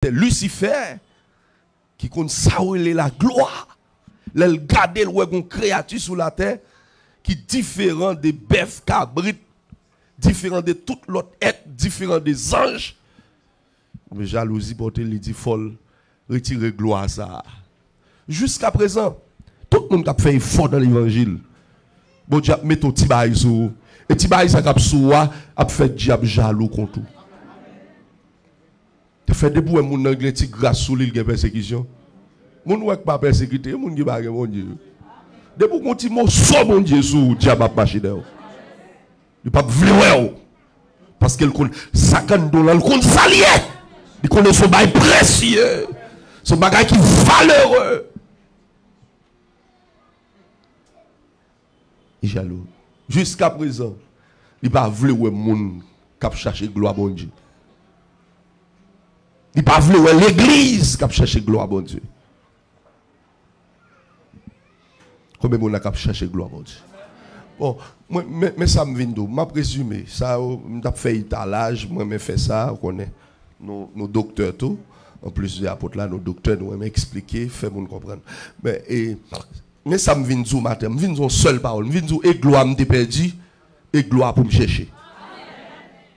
C'est Lucifer qui compte saouler la gloire. Elle garde une créature sous la terre qui est différent des bœufs, cabrites, différent de tout l'autre être, différent des anges. Mais jalousie pour te dit folle, retirer gloire à ça. Jusqu'à présent, tout le monde a fait effort dans l'évangile. Bon Dieu, met ton petit bail sur. Et petit bail ça cap sur a fait diable jaloux contre tout. Tu fais debout un monde qui a grâce sur l'île de persécution. Moun wèk pas persécuté, moun qui ba mon Dieu. Debout kon ti mot so mon Dieu sous diable a marché dedans. Il pas vle parce qu'elle connaît $50, elle connaît salier. Il connaît son bail précieux. Son bagage qui valeureux. Il est jaloux. Jusqu'à présent, il n'a pas voulu que monde qui a cherché gloire à bon Dieu. Il n'a pas voulu que l'église qui a cherché gloire à bon Dieu. Combien de monde a cherché gloire à bon Dieu? Bon, mais ça me vient d'où? Je présume, ça m'a fait étalage, moi je fais ça, on connaît nos docteurs tout. En plus des apôtres là, nos docteurs nous ont expliqué, fait nous comprendre. Mais ça me vient d'où matin? Me vient d'où seule parole, me vient d'où et gloire me perdu et gloire pour me chercher.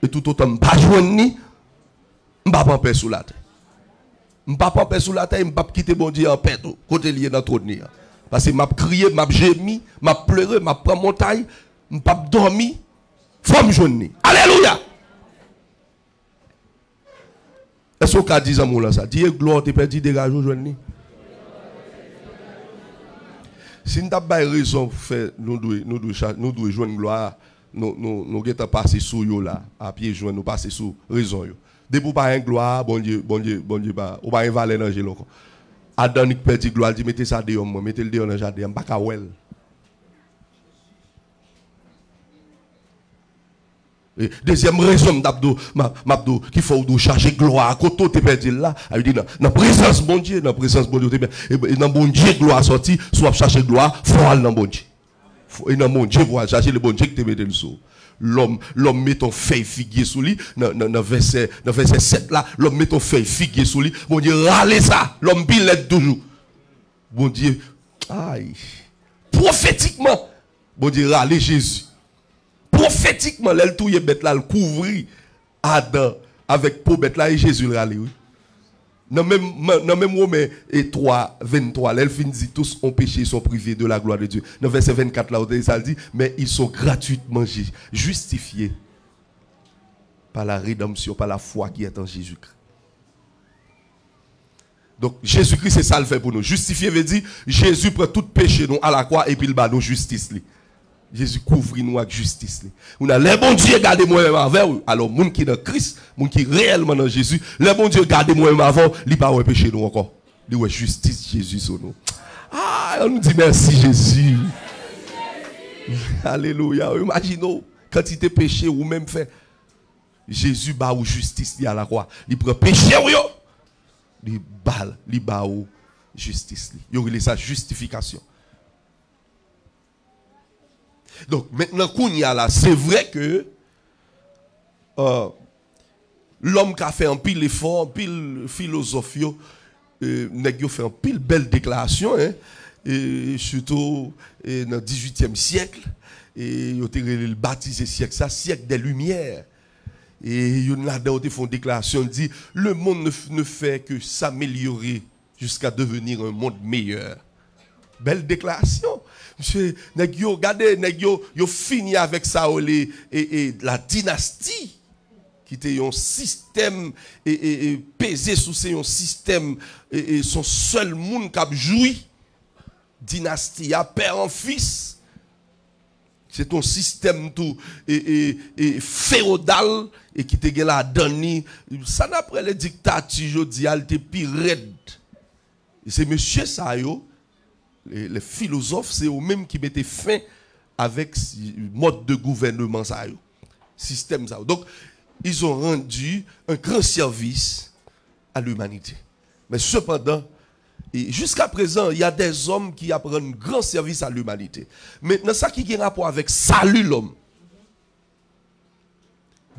Et tout autant me pas joindre ni m'pas pas en paix sous la terre. M'pas pas en paix sous la terre, m'pas quitter bon Dieu en paix tout, côté lié dans trop de parce que m'a crié, m'a gémi, m'a pleuré, m'a pris montagne, m'a dormi, faut me joindre. Alléluia. Est-ce qu'on a dit ça mon ça? Dire gloire t'es perdu dégage joindre. Si nous n'avons pas raison faire nous devons joindre gloire, nous devons passer sous yo là, à pied joindre nous passer sous raison yo. Dès pour pas une gloire, bon Dieu pas, ou pas une valeur dans l'angèle encore. Adam qui perdit gloire, dit mettez ça dehors moi, mettez le dehors dans le jardin, pas ka wel. Deuxième raison m'abdou qu'il faut chercher gloire à côté tu perdu là, il dit dans présence bon Dieu, dans présence bon Dieu et dans bon Dieu gloire sorti, soit chercher gloire, faut aller dans bon Dieu. Et dans bon Dieu pour chercher le bon Dieu qui te met le sous. L'homme met ton feuille figuier sous lui dans verset 7 là, l'homme met ton feuille figuier sous lui, bon Dieu râler ça, l'homme billet toujours. Bon Dieu aïe. Prophétiquement, bon Dieu râler Jésus. Prophétiquement, elle touye bête là, elle couvrit Adam avec peau bête là et Jésus le râle. Oui. Dans même Romains 3, 23, elle finit dit tous ont péché, ils sont privés de la gloire de Dieu. Dans verset 24 là, ça dit, mais ils sont gratuitement justifiés par la rédemption, par la foi qui est en Jésus-Christ. Donc Jésus-Christ, c'est ça le fait pour nous. Justifier veut dire, Jésus prend tout péché nous à la croix et puis il bat nous justice. Jésus couvre nous avec justice. On a les bons dieux gardez moi-même avant. Alors, moun qui est dans Christ, moun qui est réellement dans Jésus, les bons dieux gardez moi-même avant, il pas ouais péché nous encore. Il ouais justice Jésus sur nous. Ah, on nous dit merci Jésus. Alléluia. Imaginez quantité péché ou même fait Jésus bat ou justice à la croix. Il prend péché ou yo. Il bat ou justice. Il y a sa justification. Donc maintenant c'est vrai que l'homme qui a fait un pile effort, un pile philosophie, nèg fait un pile belle déclaration, hein, et surtout dans le 18e siècle, et il a baptisé siècle des Lumières. Et il y a une déclaration qui dit le monde ne fait que s'améliorer jusqu'à devenir un monde meilleur. Belle déclaration. Monsieur, regardez, yo fini avec ça et la dynastie qui était un système et pesé sous un système et son seul monde qui a joui dynastie à père en fils. C'est un système tout et féodal et qui te la donné ça d'après les dictatures jodi al te pire raide. C'est monsieur ça yo les philosophes, c'est eux-mêmes qui mettaient fin avec le mode de gouvernement, ça, système. Ça. Donc, ils ont rendu un grand service à l'humanité. Mais cependant, jusqu'à présent, il y a des hommes qui apprennent un grand service à l'humanité. Maintenant, ça qui a un rapport avec salut l'homme.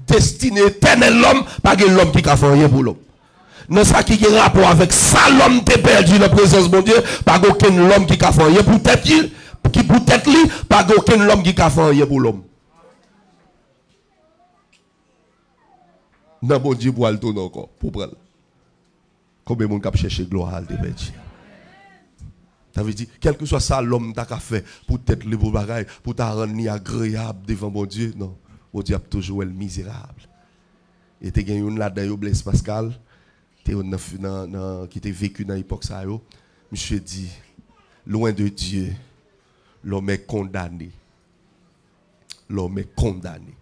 Destiné éternel l'homme, pas que l'homme qui a fait rien pour l'homme. Dans ça qui a rapport avec ça, l'homme t'est perdu dans la présence de Dieu, pas aucun homme qui a fait rien pour tête qui pour tête lui, pas aucun homme qui a fait rien pour l'homme. Non, bon Dieu, pour aller tourner encore, pour prendre. Combien de monde qui cherché gloire à te perdu? Ça veut dire, quel que soit ça, l'homme t'a fait pour tête les beaux bagailles, pour t'a rendre agréable devant mon Dieu, non. Mon Dieu a toujours le misérable. Et tu as gagné une là-dedans, Blaise Pascal, qui t'a vécu dans l'époque ça, monsieur dit, loin de Dieu, l'homme est condamné. L'homme est condamné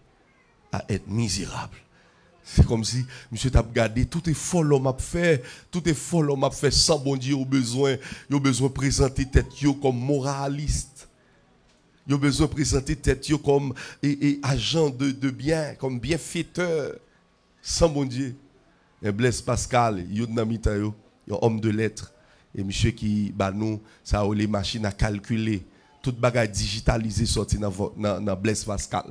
à être misérable. C'est comme si monsieur t'a regardé, tout est fort l'homme a fait, tout est fort l'homme a fait sans bon Dieu, il a besoin de présenter tête comme moraliste. Il a besoin de présenter tête comme agent de bien, comme bienfaiteur, sans bon Dieu. Et Blaise Pascal, il y a un homme de lettres, et monsieur qui, nous, ça a les machines à calculer, toute bagarre digitalisée sortie dans Blaise Pascal.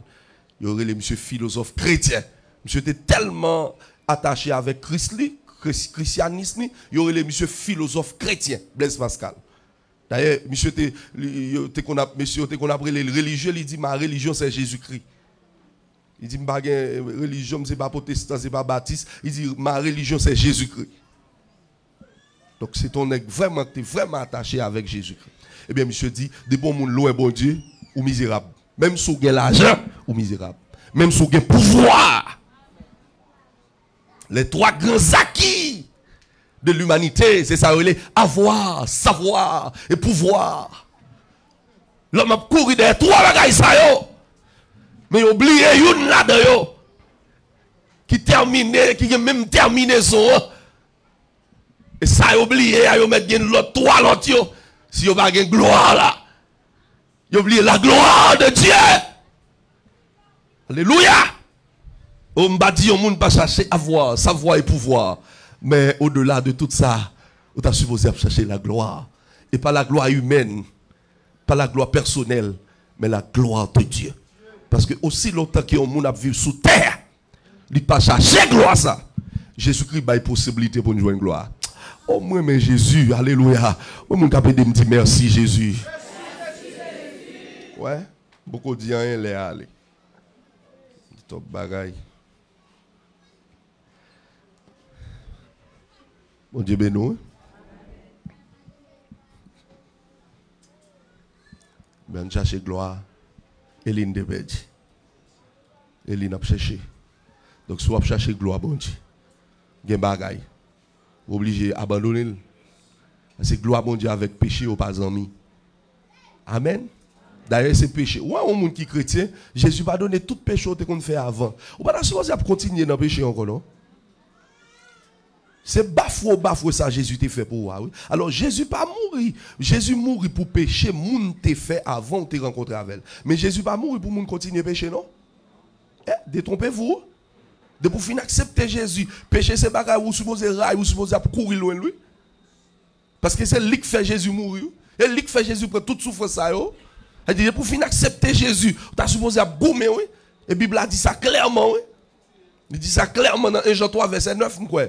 Il y aurait les monsieur philosophe chrétien. Monsieur était tellement attaché avec christianisme, il y aurait les monsieur philosophe chrétien, Blaise Pascal. D'ailleurs, monsieur qu'on appelle les religieux, il dit ma religion c'est Jésus-Christ. Il dit ma religion c'est pas protestant, c'est pas baptiste, il dit ma religion c'est Jésus-Christ. Donc c'est ton vraiment que tu es vraiment attaché avec Jésus-Christ. Eh bien monsieur dit des bons monde loin bon Dieu ou misérable. Même si vous avez l'argent ou misérable. Même si vous avez le pouvoir. Les trois grands acquis de l'humanité, c'est ça, avoir, savoir et pouvoir. L'homme a couru derrière trois bagailles ça yo. Mais il a oublié une là-dedans qui a même terminé son. Et ça a oublié, il a mettre l'autre trois l'autre. Si il n'y a pas de gloire là, il a oublié la gloire de Dieu. Alléluia. On m'a dit, on ne peut pas chercher avoir, savoir et pouvoir. Mais au-delà de tout ça, on est supposé chercher la gloire. Et pas la gloire humaine, pas la gloire personnelle, mais la gloire de Dieu. Parce que aussi longtemps que on a vécu sous terre, il ne peut pas chercher gloire ça. Jésus-Christ a une possibilité pour nous jouer une gloire. Oh moi, mais Jésus, alléluia. Moi, mon capé de me dire merci Jésus. Ouais, beaucoup de gens les aller. Top bagaille. Bon Dieu bénou. Ben chercher gloire. Eline de Bedji. Eline a cherché. Donc si vous cherchez gloire, bon Dieu. Gen bagay. Obligé d'abandonner. C'est gloire bon Dieu avec péché ou pas ami. Amen. D'ailleurs, c'est péché. Ou un monde qui est chrétien, Jésus va donner tout péché qu'on fait avant. Ou pas supposé continuer dans le péché encore, non? C'est bafou ça Jésus t'a fait pour vous. Oui? Alors Jésus pas mourir. Jésus mourit pour pécher, moun t'a fait avant de te rencontrer avec elle. Mais Jésus pas mourir pour moun continuer à pécher, non? Détrompez-vous. De pour finir accepter Jésus, pécher c'est bagarre ou supposé railler ou supposé courir loin de lui. Parce que c'est lui qui fait Jésus mourir. Et lui qui fait Jésus prendre toute souffrance ça yo. Il dit pour finir accepter Jésus, tu as supposé à gommer, oui. Et la Bible a dit ça clairement, oui. Il dit ça clairement dans 1 Jean 3 verset 9, quoi.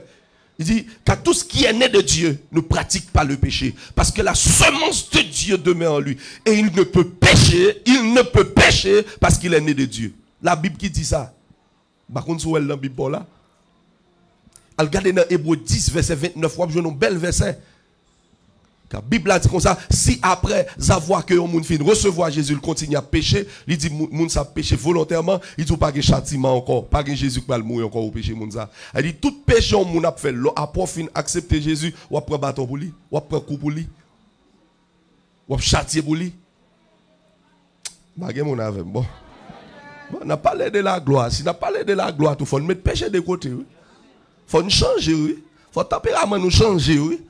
Il dit qu'à tout ce qui est né de Dieu ne pratique pas le péché. Parce que la semence de Dieu demeure en lui. Et il ne peut pécher parce qu'il est né de Dieu. La Bible qui dit ça. Par contre, vous dans la Bible là. Regardez dans Hébreux 10, verset 29, vous avez un bel verset. La Bible a dit comme ça, si après avoir que moun fin recevoir Jésus, il continue à pécher, il dit moun ça péché volontairement, il dit pas de châtiment encore, pas de Jésus qui va mourir encore au péché moun ça. Il dit tout péché moun a fait, après fin accepter Jésus, ou après bâton pour lui, ou après coup pour lui. Ou après châtier pour lui. Bagay mon avec bon. On a parlé de la gloire, si on a parlé de la gloire, il faut mettre péché de côté, oui. Faut nous changer, oui. Faut tempérament nous changer, oui.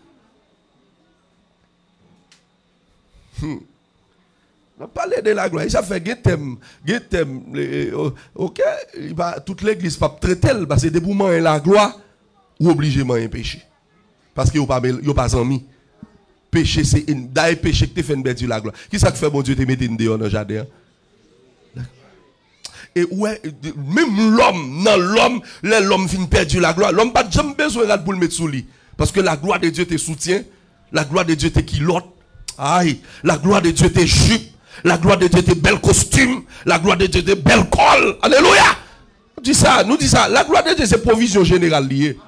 On parle de la gloire. Ça fait thème. Ok, toute l'église pas traiter parce que depuis moment la gloire ou obligé un péché. Parce que yo pas ami. Péché c'est une d'ailleurs péché que tu fais une bête la gloire. Qui ça que fait bon Dieu te mettre une dehors dans le jardin? Et ouais, même l'homme, non, l'homme finit perdu la gloire. L'homme pas jamais besoin pour le mettre sous lui. Parce que la gloire de Dieu te soutient. La gloire de Dieu te culotte. Aïe. La gloire de Dieu te jupe. La gloire de Dieu te bel costume. La gloire de Dieu te bel col. Alléluia. Nous dit ça. La gloire de Dieu, c'est provision générale liée.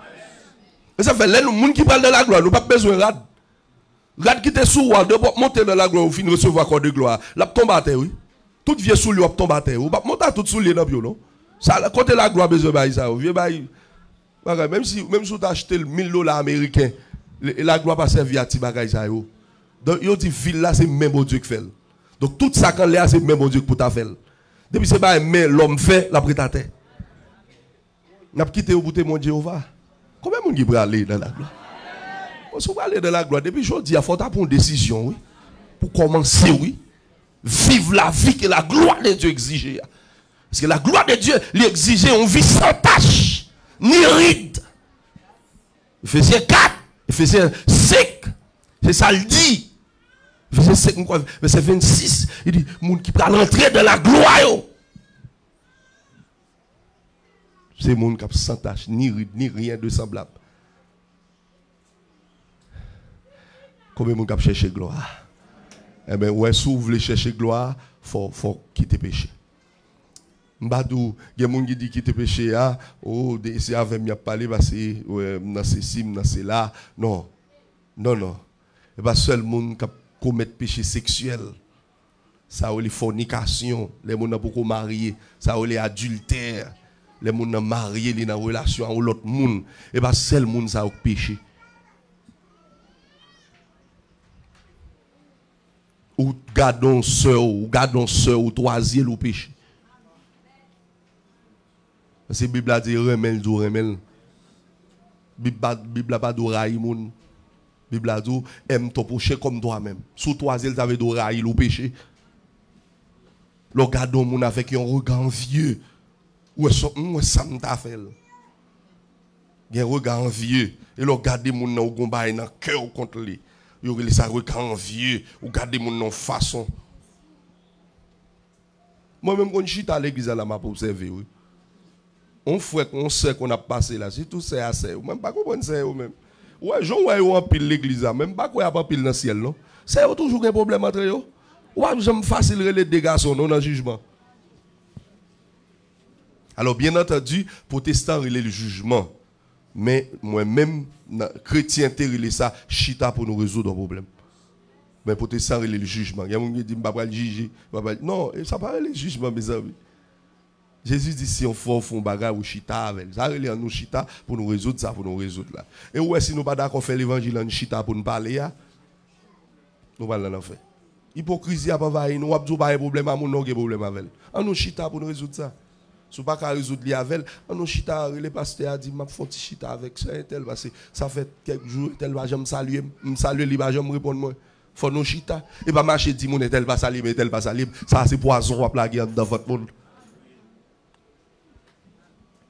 Mais ça fait, les gens qui parlent de la gloire, nous n'avons pas besoin de rad. Rad qui te sous, de monter dans la gloire, ou fin recevoir corps de gloire. La tombe à terre, oui. Tout vieux sous lui, tombe à terre. Ou pas monter tout sous lui dans le non? Ça, côté la gloire, besoin de ça. Vieux bail. Même si tu as acheté $1000 américains, la gloire pas servir à ti bagay ça yo. Donc yo dit ville là c'est même bon Dieu qui fait. Donc tout ça quand là c'est même bon Dieu pour ta faire. Depuis c'est pas mais l'homme fait la prétaté. N'a quitté au bout de mon Jéhovah. Combien de monde qui peut aller dans la gloire? Si vous aller dans la gloire depuis aujourd'hui, il faut prendre une décision oui. Pour commencer oui. Vivre la vie que la gloire de Dieu exige. Parce que la gloire de Dieu l'exige une vie sans tache ni ride. Ephésiens 4, Ephésiens 5, c'est ça le dit. Ephésiens 5, verset 26, il dit, moun qui peut rentrer dans la gloire. C'est moun qui sans tache, ni ride, ni rien de semblable. Combien moun qui chercher gloire? Eh bien, ouais, si vous voulez chercher gloire, faut quitter péché. Mbadou, il y a des gens qui disent quitter péché, oh, c'est avec moi parler parce que dans ces cimes, dans ces là. Non, non, non. Et pas seul monde qui commet péché sexuel. Ça ou les fornications, les gens qui sont mariés, ça ou les adultères, les gens qui sont mariés, les dans relation avec l'autre monde. Et pas seul monde ça ou péché. Ou gardons sœur, ou troisième ou péché. Parce que la Bible a dit remel du remel. La Bible a pas de raï moun. La Bible a dit aime ton prochain comme toi-même. Sous troisième, tu avais de raï ou péché. Le gardons moun avec un regard envieux. Où ça m'a fait. Il y a un regard envieux. Et le garder moun nan ou gomba dans cœur contre lui. Il y a ça regard envieux ou garder moun nan façon. Moi-même, quand je suis à l'église, là, m'a observé. Oui. On fait qu'on sait qu'on a passé là. Si tout c'est assez. Même pas qu'on sait même. Ouais, j'en vois en pile l'église là. Même pas qu'on a pas pile dans le ciel, non? C'est toujours un problème entre eux. Ouais, j'aime facile les dégâts sont non dans le jugement. Alors, bien entendu, protestant, il est le jugement. Mais moi-même, chrétien, il est ça, chita pour nous résoudre un problème. Mais protestant, il est le jugement. Il y a des gens qui disent, je ne vais pas le juger. Non, ça paraît le jugement, mes amis. Jésus dit si on fait un bagage ou chita avec. Ça relève nous chita pour nous résoudre ça, pour nous résoudre là. Et ouais, si nous pas d'accord faire l'évangile en chita pour nous parler, nous pas l'en faire. Hypocrisie a pas vaille, nous avons pas de problème à mon problème avec. On nous chita pour nous résoudre ça. Si nous pas résoudre li avec, on nous chita, le pasteur a dit m'a font chita avec ça tel parce que ça fait quelques jours tel va jamais saluer, me saluer li va jamais répondre moi. Faut nous chita et pas marcher dit mon tel va saluer mais tel pas saluer. Ça c'est poison à plaguer dans votre monde.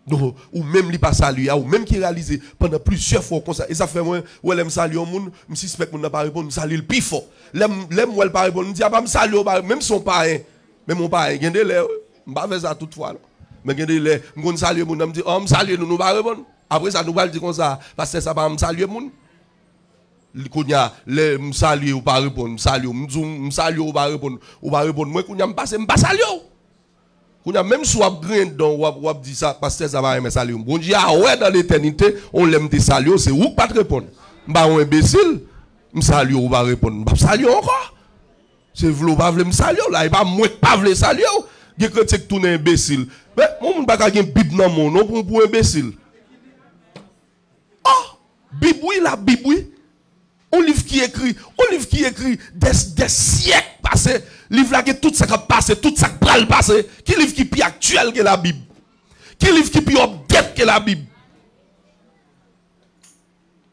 Donc, ou même li pas saluer ou même qui réalise pendant plusieurs fois comme ça et ça fait moi ou elle me saluer au monde me suspect mon pas répondre me saluer le plus fort l'aime moi elle pas répondre me dit pas me saluer même son parrain même mon parrain gagne les me pas faire ça toutefois mais gagne les me saluer mon me dit oh me saluer nous pas répondre après ça nous va dire comme ça parce que ça pas me saluer mon kounya le me saluer ou pas répondre me saluer me saluer ou pas répondre moi kounya me passer me pas saluer. Même si on a grain dans on dit ça parce que ça va aimer saluer. Bon Dieu ah ouais dans l'éternité on l'aime te saluer c'est ou pas te répondre. M'ba un imbécile me saluer ou pas répondre. M'pa saluer encore. C'est vouloir pas vle me saluer là il pas moi pas vle saluer. Gen chrétien qui tourne imbécile. Mais mon pas gen bible dans mon non pour imbécile. Oh, Bible oui la Bible oui. Un livre qui écrit des siècles passés, livre là qui tout ça qui passé, tout ça qui pral passé, qui livre qui plus actuel que la Bible. Qui livre qui plus update que la Bible.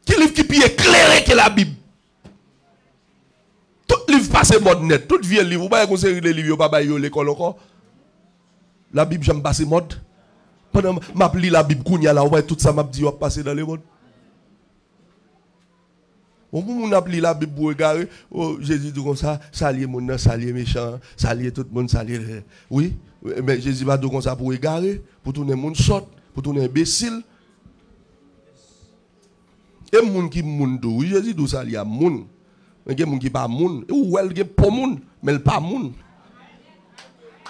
Qui livre qui plus éclairé que la Bible. Tout livre passé mode net, tout vieux livre, vous pas conseiller les livres pas ba yo l'école encore. La Bible j'aime passer mode. Pendant m'a li la Bible kounya là, ouais tout ça m'a dit va passer dans les modes. On peut appeler la Bible pour regarder. Oh, Jésus dit comme ça, saluer mon nom, saluer méchant, saluer tout le monde, saluer. Oui, mais Jésus va dire comme ça pour regarder, pour tourner mon sort, pour tourner imbécile. Et moun qui moun do, oui, Jésus dit ça, il y a moun. Mais il y a moun qui pas moun. Ou elle qui pas moun, mais elle pas moun.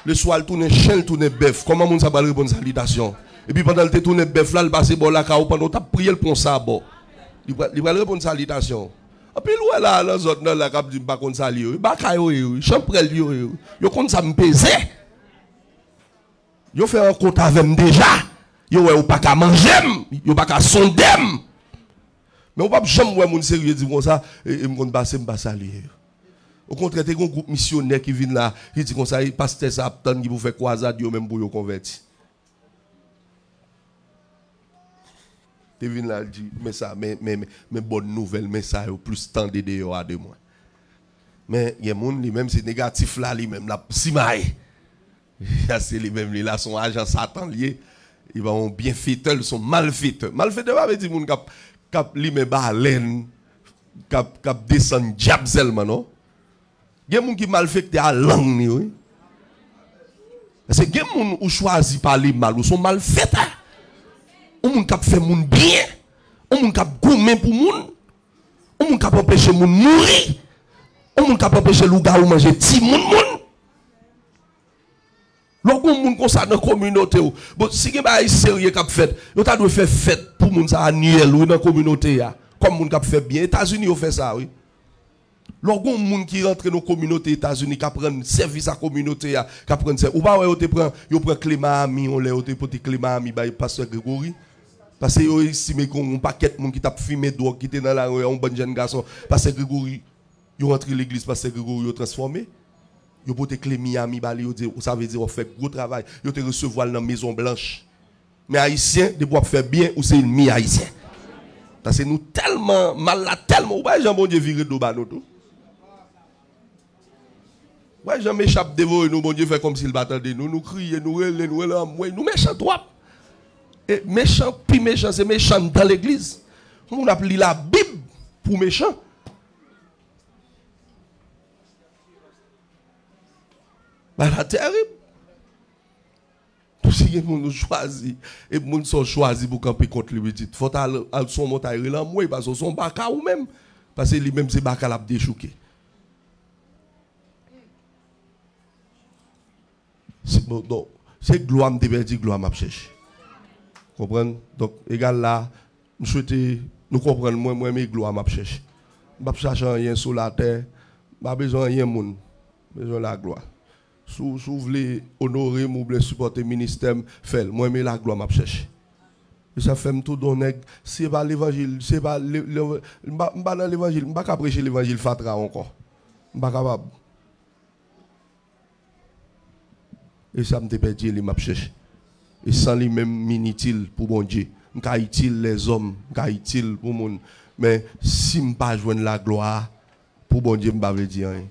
Le soir, elle tourne chien, elle tourne bœuf. Comment moun ça va répondre salutation? Et puis pendant qu'elle tourne bœuf là, elle passe bon là, pendant que tu as prié pour ça, bon. Il va répondre salutation. Et puis là, là, les autres là, qui disent pas qu'on salue, bah caillou, champrel yo compte ça me peser. Yo fait un compte avec moi déjà. Yo ouais ou pas qu'à manger, yo pas qu'à sonder. Mais on va jamais voir mon sérieux dire comme ça et me compte passer me saluer. Au contraire, il y a un groupe missionnaire qui vient là, qui dit comme ça, il passe ça attendre qui vous fait croisade yo même pour yo convertir. Tu viens là, dit, mais ça, mais bonne nouvelle, mais ça, au plus temps de dehors à 2 mois. Mais il y a des gens, lui-même, c'est négatif là, lui-même, là, si maille. C'est lui-même, là, son agent Satan lié. Ils vont bien fêter, ils sont malfaiteurs. Malfaiteurs, ça veut dire que cap lui-même baleine, cap descend diablement, non? Il y a des gens qui malfaitent à langue, oui. Parce que il y a des gens qui choisissent parler mal, ou sont malfaiteurs. On moun k'ap fait moun bien, on moun k'ap gourmet pour moun, on moun k'ap empêcher moun mourir, on moun k'ap empêcher louga ou manger ti moun. Lorsqu'on moun comme ça dans communauté ou, bon si gen ba sérieux k'ap fait, yo ta doit faire fête pour moun ça annuel ou dans communauté ya, comme moun k'ap fait bien. États-Unis ont fait ça oui. Lorsqu'on moun qui rentre dans communauté États-Unis k'ap prend service à communauté ya, k'ap prend ou pas ouais yo prend Clément Ami, on l'a te porter Clément Ami ba pasteur Grégory. Parce que yo estime qu'on paquet de monde qui t'a fumé drogue qui était dans la rue un bon jeune garçon parce que Grégory yo rentre l'église parce que Grégory yo transformé yo pote clé Miami bali yo dit ça veut dire on fait gros travail yo te recevoir dans Maison Blanche mais haïtien de pouvoir faire bien ou c'est ennemi haïtien parce que nous tellement mal là tellement ou pas Jean bon Dieu virer do ba nous tout ouais Jean m'échappe devant nous bon Dieu fait comme s'il battait nous crier nous relé nous méchant trop. Et méchant, puis méchant, c'est méchant dans l'église. On a appelé la Bible pour méchant. C'est terrible. Si les gens choisissent, et les gens sont choisis pour camper contre lui, il faut aller son montagne là, moi, parce que son baka ou même. Parce que lui-même, c'est baka l'a déchouqué. C'est gloire, me dit gloire m'a cherché. Comprendre? Donc, égal là, nous souhaitons, nous comprenons, moi, mes gloires m'a cherché. Je ne cherche rien sur la terre, je n'ai besoin de rien, besoin de la gloire. Si vous voulez honorer, vous voulez supporter le ministère, faites. Moi, la gloire m'a cherché. Et ça fait tout donner. C'est pas l'évangile, c'est pas l'évangile, je ne vais pas prêcher l'évangile fatra encore. Je ne suis pas capable. Et ça me dépêche, il m'a cherché. Et sans lui-même, inutile pour bon Dieu. Je suis utile les hommes, je suis utile pour le monde. Mais si je ne pas joindre la gloire, pour bon Dieu, je ne vais pas dire rien.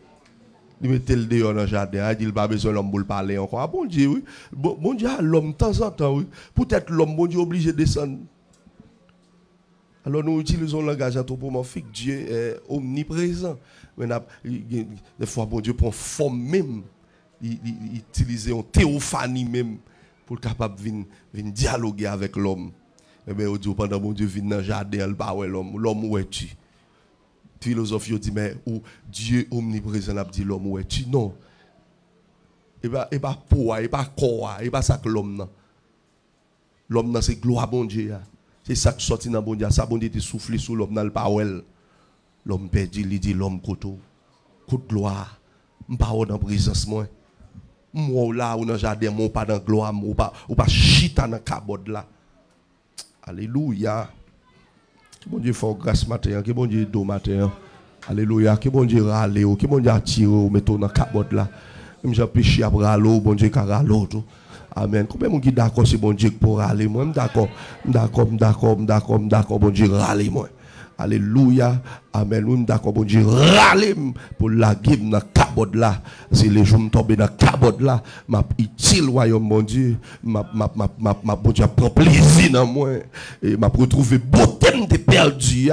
Il met le dehors dans le jardin, il dit qu'il n'a pas besoin de l'homme pour parler encore. Ah, bon Dieu, oui. Bon Dieu a l'homme de temps en temps, oui. Peut-être l'homme, bon Dieu, obligé de descendre. Alors nous utilisons le langage anthropomorphique. Dieu est omniprésent. Mais des fois, bon Dieu prend forme même. Il utilise une théophanie même. Pour être capable de venir dialoguer avec l'homme. Et bien, pendant que Dieu vient dans le jardin, il pas l'homme. L'homme où es-tu? Philosophie dit, mais où Dieu omniprésent a dit l'homme où es-tu? Non. Et pas poids, et pas corps, et pas ça que l'homme. L'homme, c'est gloire bon Dieu. C'est ça qui sorti dans bon Dieu. Ça bon Dieu te soufflé sur l'homme dans le parole. L'homme perdu, il dit l'homme koto. Côte gloire. Je ne pas dans la présence moi. Moi là ou dans le jardin, moi pas dans la gloire, ou pas chita dans la cabode là. Alléluia. Que bon Dieu fait grâce matin, que bon Dieu do matin. Alléluia. Que bon Dieu râle, que bon Dieu attire ou mette dans la cabode là. Même j'ai péché à râler, bon Dieu ka râle tout. Amen. Combien de gens qui d'accord c'est bon Dieu pour râler moi, d'accord, bon Dieu râle moi. Alléluia. Amen. Nous d'accord, bon Dieu, râler pour la guim dans cabode là. Si les jours me tombent dans cabode là, m'a utile royaume mon Dieu. M'a bon Dieu prend plaisir dans moi et m'a retrouvé beauté de perdu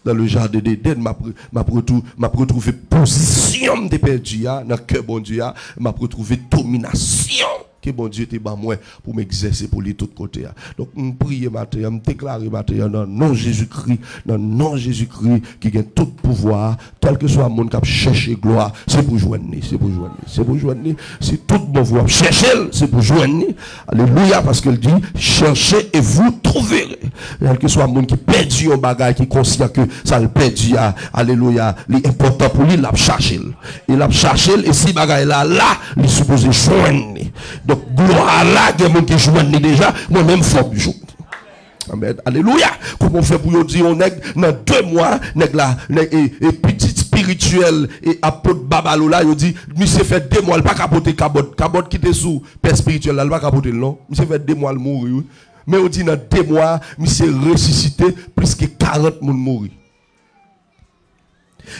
dans le jardin d'Éden, m'a retrouvé position de perdu dans cœur bon Dieu, m'a retrouvé domination que bon Dieu te bat moi pour m'exercer pour lui de tous côtés. Donc, je prie matin, je déclare matin dans le nom de Jésus-Christ, dans le nom de Jésus-Christ, qui a tout pouvoir, tel que soit le monde qui a cherché gloire, c'est pour joindre, c'est pour joindre, c'est pour joindre. Si tout le monde voit chercher, c'est pour joindre. Alléluia, parce qu'il dit, cherchez et vous trouverez. Tel que soit le monde qui perdu un bagage, qui est conscient que ça le perdu, alléluia, l'important pour lui, il a cherché. Il a cherché, et si bagage là, il est supposé joindre. Donc, gloire là, il y a des gens qui jouent déjà, moi-même, faut que je joue. Amen. Alléluia. Comment on fait pour dire, on est dans 2 mois, et petit spirituel, et apôtre Babalo là, il dit, monsieur fait 2 mois, il pas capoter cabote. Cabote qui était sous père spirituel là, il pas capoter non. Monsieur fait 2 mois, il mourir. Mais on dit dans 2 mois, monsieur ressuscité, plus que 40 personnes mourir.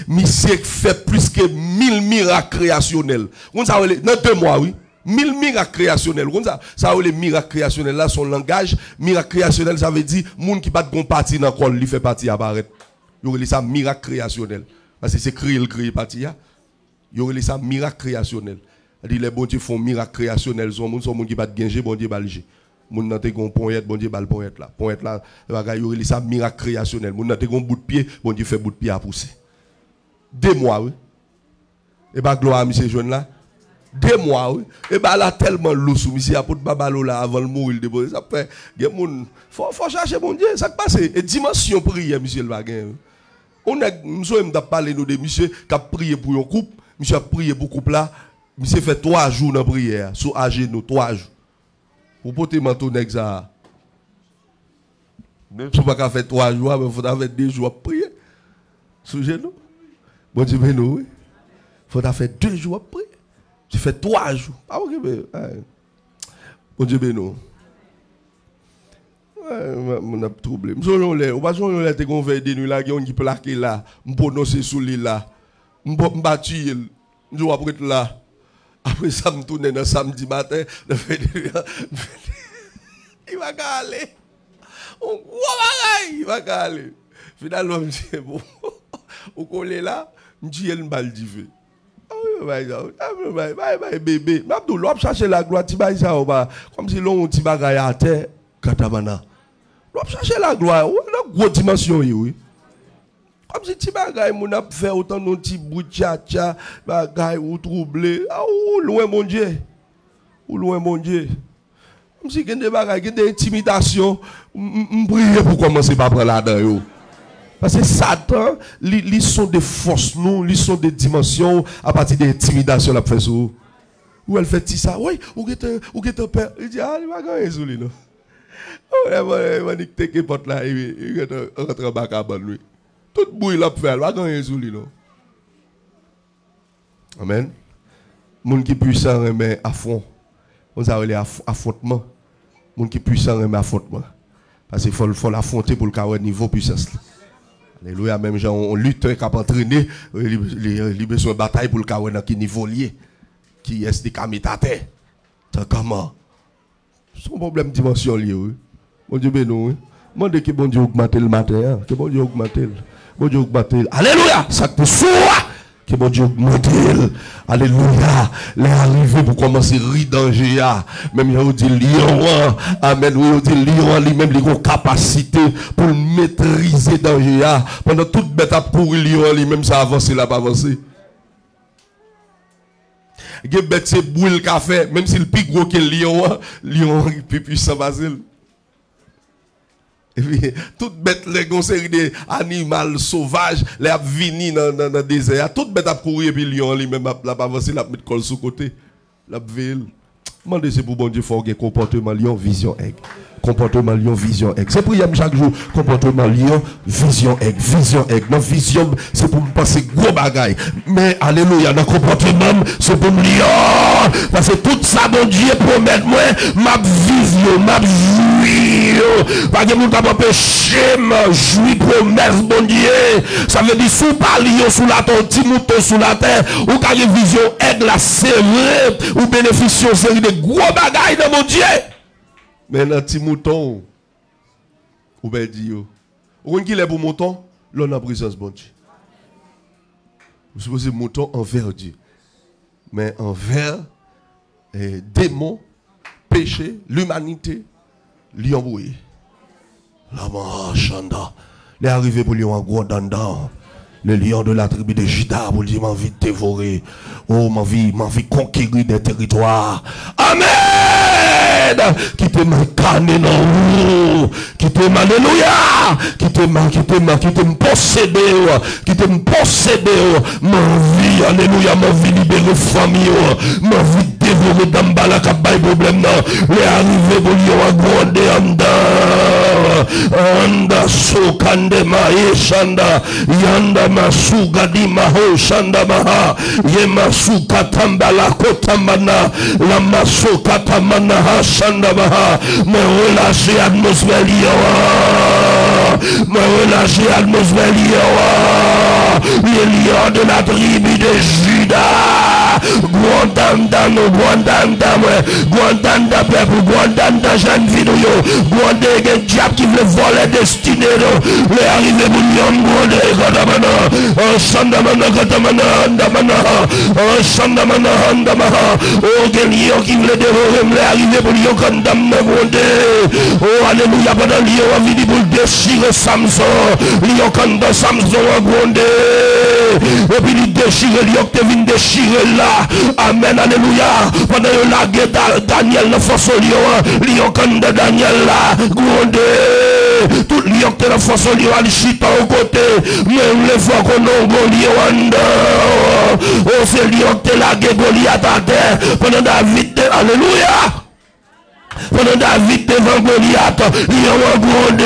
Monsieur fait plus que 1000 miracles créationnels. On ça dans 2 mois, oui. 1000 miracles créationnels. Ça les miracles créationnels là, son langage, miracle créationnel, ça veut dire, moun qui bat bon parti dans le lui fait partie apparaître. Il y a ça miracle créationnel. Parce que c'est créer le créer parti. Il y a ça miracle créationnel. C'est-à-dire, les bons dieux font miracle créationnel. Son moun qui bat ganger, bon Dieu balger. Moun nan te gon pointe, bon Dieu bal pointe là. Pointe là, il y a ça miracle créationnel. Moun nan te gon bout de pied, bon Dieu fait bout de pied à pousser. 2 mois, oui. Et bah, gloire à monsieur jeune là. 2 mois, oui. Et bien là, tellement lousse, monsieur, apôtre Babalo là, avant le mourir, il ça fait, faut chercher mon Dieu, ça passe. Et dimension prière, monsieur le baguin. On a, nous avons parlé de monsieur qui a prié pour un couple, monsieur a prié pour un couple là, monsieur fait 3 jours dans la prière, sur à genoux, 3 jours. Pour porter manteau nèg ça. Même si on pas faire 3 jours, mais il faut faire 2 jours à prier. Sous genoux. Bon Dieu, mais nous, il faut faire 2 jours à prier. Tu fais 3 jours. Ah, ok, mais. Bon Dieu, ben non. On a troublé. Je vais te convaincre de nous là, qui plaque là, je prononce sous l'île là, je battu, je vais après là. Après ça, je tourne dans samedi matin, il va caler. Il va caler. Finalement, je dis, bon, au collé là, je dis, il va le dire. Bébé, Mabdou, l'on chercher la gloire, comme si l'on petit bagaille à terre, katamana. L'on chercher la gloire, on a grosse dimension, oui. Comme si petit bagaille, mon a fait autant de petits bouts tcha, bagaille ou troublé. Ah, ou loin, mon Dieu. Ou loin, mon Dieu. Comme si il y a des bagailles, il y a des intimidations, je prie pour commencer par prendre là-dedans. Parce que Satan, ils sont des forces, nous, ils sont des dimensions à partir de l'intimidation. Où elle fait ça? Oui, où est ton père? Il dit, ah, il va gagner sur lui, non? Il va dire que tu es porte là, il va rentrer en bas à lui. Tout le bruit, il va faire, il va gagner sur lui, non? Amen. Les gens qui sont puissants remettent à fond. On a les affrontements. Les gens qui sont puissants remettent affrontement. Parce qu'il faut l'affronter pour le carré niveau puissance. Alléluia, même gens, on lutte, qui a entraîné, il besoin de bataille pour le carré dans quel niveau lié. Qui est des camitateurs. C'est comment? C'est un problème de dimension lié, oui. Bon Dieu, ben non, oui. Demandez que bon Dieu augmente le matin, que bon Dieu augmente. Bon Dieu augmente. Alléluia, ça te soit. Que bon Dieu augmente. Alléluia. Les arrivés pour commencer à rire danger. Même il dit lion. Amen. Oui, il dit lion lui-même, il a une capacité pour maîtriser danger. Pendant toute bête à pourrir lion lui-même, ça avance là, pas avancer. Il y a des bêtes qui brûlent le café, même si le plus gros que le lion, lion est plus puissant facile. Et puis, toute bête, les conseils des animaux sauvages, les a vini dans le désert. Toute bête a couru et puis lion lui-même a avancé, la mettre col sous côté. La ville. Demandez c'est pour bon Dieu, faut un comportement lion, vision aigle. Comportement lion, vision egg. C'est pour chaque jour. Comportement lion, vision egg. Vision egg. Dans vision, c'est pour me passer gros bagaille. Mais alléluia, dans comportement, c'est pour me lion. Parce que tout ça, mon Dieu, promet moi, ma vision, ma jouir. Parce que mon t'a empêché, ma jouir, promesse, mon Dieu. Ça veut dire, sous pas lion, sous la terre, petit mouton sous la terre, ou quand une vision egg, la serrée, ou bénéficier une série de gros bagailles dans mon Dieu. Mais dans petit mouton, ou bien dit, ou qui est pour mouton, l'on a présence bon Dieu. Vous supposez mouton envers Dieu. Mais envers démons, péché, l'humanité, lion bouillé. La chanda. Les arrivés pour lion en gros dandan. Le lion de la tribu de Juda, pour dire, m'envie de dévorer. Oh, m'envie conquérir des territoires. Amen! Qui te m'incarne dans vous. Qui te m'alléluia. Qui te m'posséder. Qui te m'posséder. M'envie, alléluia, m'envie libérer famille. M'envie dévorer dans la cabaye problème. Les arrivés pour lion en gros anda sokande ma shanda yanda masuga di maho shanda maha ye masuka tambala kotamana la masuka tamana ha shanda maha me relâcher atmosphère me relâcher atmosphère les lions de la tribu de Juda Guantanda peuple Guantanda jeune vidéo Guantanda diable qui veut voler destinée les arrivés pour lion Guantanda Shandamana Katamana Andamana Shandamana Andamaha oh quel lion qui veut dévorer les arrivés pour lion condamné Guantanda oh alléluia pendant lion a venu pour déchirer Samson lion condamné Samson Guantanda et puis il déchire lion qui vient déchirer là amen alléluia pendant la guerre Daniel le force lion condamné Daniel là Guantanda tout lion qui la force lion à l'chita au côté même les fois qu'on a Goliath oh c'est lion qui la guerre Goliath à terre pendant David alléluia pendant David devant Goliath lion Guantanda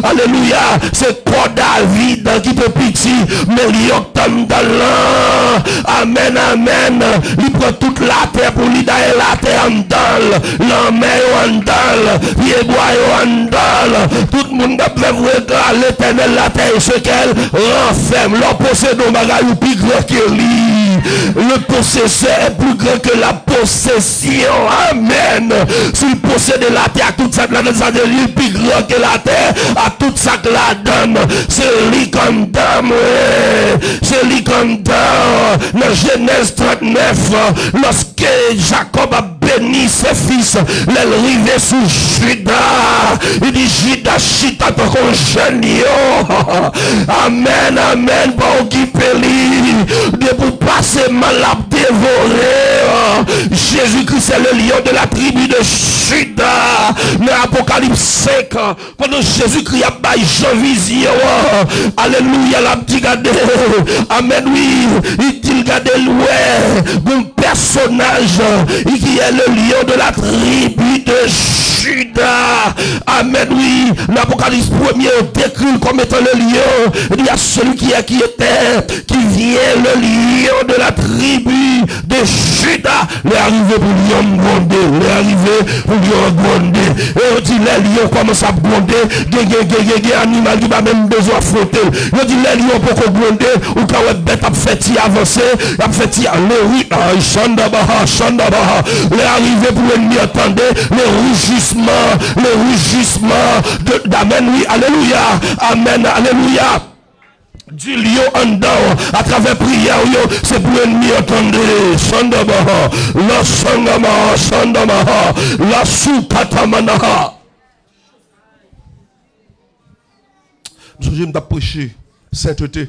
alléluia c'est pas David qui te pitié mais lion t'endallant amen amen il prend toute la terre pour lui d'aller la terre en dalle l'emmène en dalle pied bois en dalle tout le monde peut voir l'éternel la terre ce qu'elle renferme leur possédant bagaille plus grand que lui le possesseur est plus grand que la possession amen s'il possède la terre toute ça la ça de lui plus grand que la terre à toute ça que la donne c'est lui comme dame c'est lui comme dame dans Genèse 39 lorsque Jacob a béni ses fils l'arrivée sous Juda il dit Juda chita ton jeune amen amen pas occuper lui de pour passer mal à dévorer Jésus-Christ est le lion de la tribu de Juda mais Apocalypse 5 pendant Jésus-Christ a baillé Jean vision alléluia la petit gade amen oui il dit gade mon personnage qui est le lion de la tribu de Juda amen oui l'Apocalypse 1er décrit comme étant le lion il y a celui qui était qui vient le lion de la tribu de Juda les arrivés pour lion grondé les arrivés pour lion grondé et on dit les lions commencent à gronder des animal qui va même besoin de frotter on dit les lions pour qu'on gronde ou quand on bête a fait y avancer a fait y aller Shandabaha les arrivés pour l'ennemi attendez le rugissement d'amen oui alléluia amen alléluia du lion en dedans à travers prière c'est pour l'ennemi entendre Shandabaha la Shandamaha la Sukatamanaha. Je me prêcher sainteté